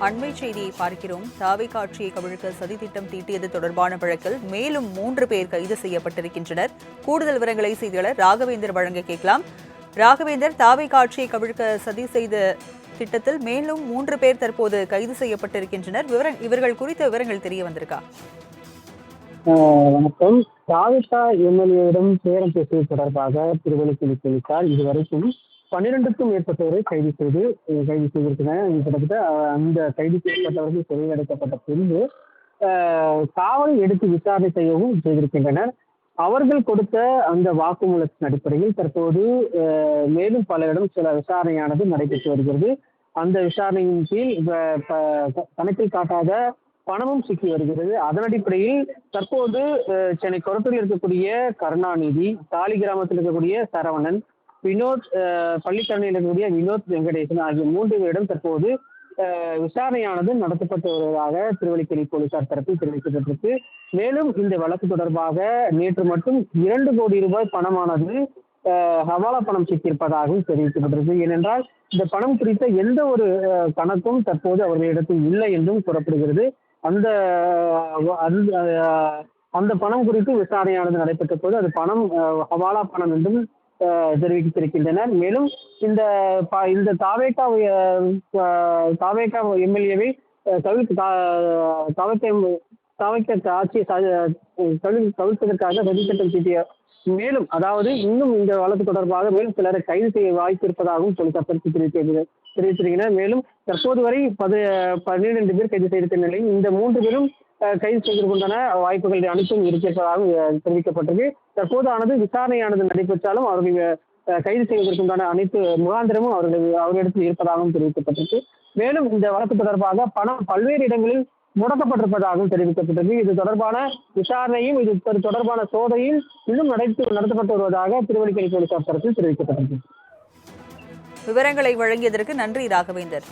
அண்மை செய்தியை பார்க்கிறோம். தாவேகா ஆட்சியை கவிழ்க்க சதித்திட்டம் தீட்டியது தொடர்பான வழக்கில் மேலும் 3 பேர் கைது செய்யப்பட்டிருக்கின்றனர். கூடுதல் விவரங்களை செய்தியாளர் ராகவேந்தர் வழங்க கேட்கலாம். ராகவேந்தர், தாவேகா ஆட்சியை கவிழ்க்க சதி செய்த திட்டத்தில் மேலும் 3 பேர் தற்போது கைது செய்யப்பட்டிருக்கின்றனர். இவர்கள் குறித்த விவரங்கள் தெரிய வந்திருக்கா? வணக்கம். தாவேகா எம்எல்ஏவிடம் பேரம் பேசுவது தொடர்பாக திருவள்ளுவர் போலீசார் இதுவரைக்கும் 12க்கும் மேற்பட்டவரை கைது செய்திருக்கிறார். கிட்டத்தட்ட அந்த கைது செய்யப்பட்டவர்கள் சிறையில் அடைக்கப்பட்ட பின்பு காவல் எடுத்து விசாரணை செய்யவும் செய்திருக்கின்றனர். அவர்கள் கொடுத்த அந்த வாக்குமூலத்தின் அடிப்படையில் தற்போது மேலும் பலரிடம் சில விசாரணையானது நடைபெற்று வருகிறது. அந்த விசாரணையின் கீழ் கணக்கில் காட்டாத பணமும் சிக்கி வருகிறது. அதன் அடிப்படையில் தற்போது சென்னை கொரட்டூரில் இருக்கக்கூடிய கருணாநிதி, தாலி கிராமத்தில் இருக்கக்கூடிய சரவணன், வினோத், பள்ளிக்கரணையில் இருக்கக்கூடிய வினோத் வெங்கடேசன் ஆகிய 3 பேரிடம் தற்போது விசாரணையானது நடத்தப்பட்டு வருவதாக திருவல்லிக்கேணி போலீசார் தரப்பில் தெரிவிக்கப்பட்டிருக்கு. மேலும் இந்த வழக்கு தொடர்பாக நேற்று மட்டும் 2 கோடி ரூபாய் பணமானது ஹவாலா பணம் சிக்கியிருப்பதாகவும் தெரிவிக்கப்பட்டிருக்கு. ஏனென்றால் இந்த பணம் குறித்த எந்த ஒரு கணக்கும் தற்போது அவர்களிடத்தில் இல்லை என்றும் கூறப்படுகிறது. அந்த அந்த பணம் குறித்து விசாரணையானது நடைபெற்ற போது அது பணம் ஹவாலா பணம் என்றும் தெரிவித்திருக்கின்றனர். மேலும் இந்த தாவேகா எம்எல்ஏவை ஆட்சியை கவிழ்ப்பதற்காக சதித்திட்டம் தீட்டிய மேலும் அதாவது இன்னும் இந்த வழக்கு தொடர்பாக மேலும் சிலரை கைது செய்ய வாய்ப்பு இருப்பதாகவும் போலீசார் தெரிவித்திருக்கிறார். மேலும் தற்போது வரை 12 பேர் கைது செய்திருக்கிற நிலையில் இந்த 3 பேரும் கைது செய்வதற்குண்டான வாய்ப்புகள் அனைத்தும் இருப்பதாகவும் தெரிவிக்கப்பட்டது. தற்போதானது விசாரணையானது நடைபெற்றாலும் அவர்கள் கைது செய்வதற்குண்டான அனைத்து முகாந்திரமும் அவர்களிடத்தில் இருப்பதாகவும் தெரிவிக்கப்பட்டிருக்கு. மேலும் இந்த வழக்கு தொடர்பாக பணம் பல்வேறு இடங்களில் முடக்கப்பட்டிருப்பதாகவும் தெரிவிக்கப்பட்டது. இது தொடர்பான விசாரணையும் இது தொடர்பான சோதனையும் இன்னும் நடத்தப்பட்டு வருவதாக திருவல்லிக்கேணி போலீசார் தரப்பில் தெரிவிக்கப்பட்டது. விவரங்களை வழங்கியதற்கு நன்றி ராகவேந்தர்.